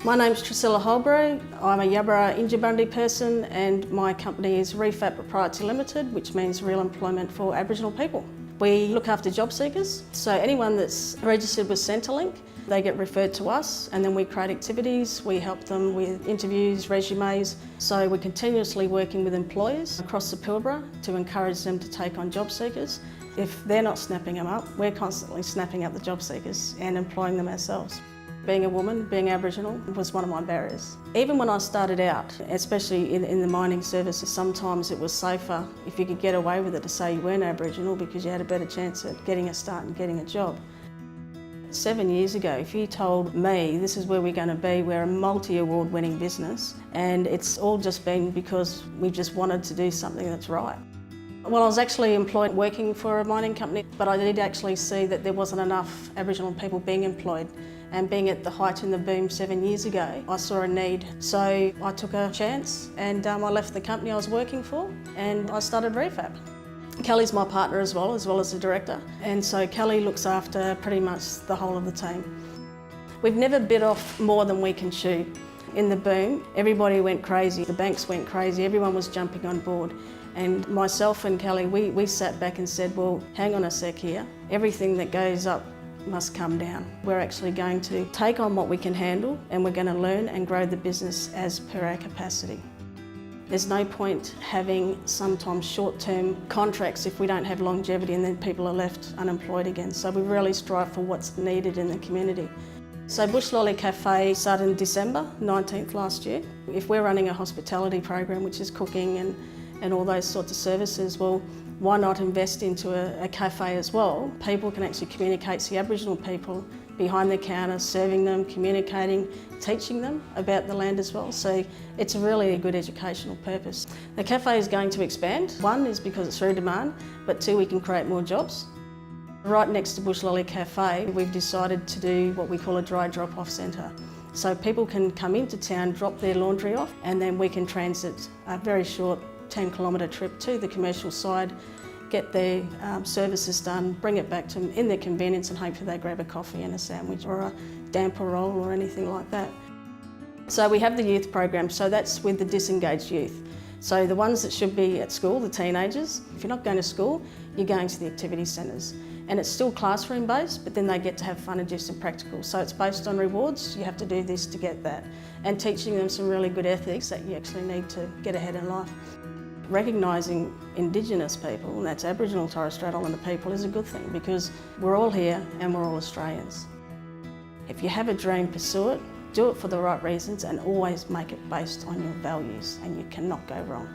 My name's Triscilla Holborow. I'm a Yabara Injibundy person and my company is REFAP Proprietary Limited, which means real employment for Aboriginal people. We look after job seekers, so anyone that's registered with Centrelink, they get referred to us and then we create activities, we help them with interviews, resumes. So we're continuously working with employers across the Pilbara to encourage them to take on job seekers. If they're not snapping them up, we're constantly snapping up the job seekers and employing them ourselves. Being a woman, being Aboriginal, was one of my barriers. Even when I started out, especially in the mining services, sometimes it was safer if you could get away with it to say you weren't Aboriginal because you had a better chance at getting a start and getting a job. 7 years ago, if you told me this is where we're going to be, we're a multi-award winning business and it's all just been because we just wanted to do something that's right. Well, I was actually employed working for a mining company, but I did actually see that there wasn't enough Aboriginal people being employed. And being at the height in the boom 7 years ago, I saw a need. So I took a chance and I left the company I was working for and I started REFAP. Kelly's my partner as well as the director. And so Kelly looks after pretty much the whole of the team. We've never bit off more than we can chew. In the boom, everybody went crazy, the banks went crazy, everyone was jumping on board. And myself and Kelly, we sat back and said, well, hang on a sec here. Everything that goes up must come down. We're actually going to take on what we can handle and we're going to learn and grow the business as per our capacity. There's no point having sometimes short-term contracts if we don't have longevity and then people are left unemployed again. So we really strive for what's needed in the community. So Bush Lolly Cafe started in December 19th last year. If we're running a hospitality program, which is cooking and all those sorts of services, well, why not invest into a cafe as well? People can actually communicate to the Aboriginal people behind the counter, serving them, communicating, teaching them about the land as well. So it's really a good educational purpose. The cafe is going to expand. One is because it's through demand, but two, we can create more jobs. Right next to Bush Lolly Cafe, we've decided to do what we call a dry drop-off centre. So people can come into town, drop their laundry off, and then we can transit a very short 10-kilometre trip to the commercial side, get their services done, bring it back to them in their convenience and hopefully they grab a coffee and a sandwich or a damper roll or anything like that. So we have the youth program, so that's with the disengaged youth. So the ones that should be at school, the teenagers, if you're not going to school, you're going to the activity centres. And it's still classroom based, but then they get to have fun and do some practical. So it's based on rewards, you have to do this to get that. And teaching them some really good ethics that you actually need to get ahead in life. Recognising Indigenous people, and that's Aboriginal, Torres Strait Islander people, is a good thing because we're all here and we're all Australians. If you have a dream, pursue it, do it for the right reasons and always make it based on your values and you cannot go wrong.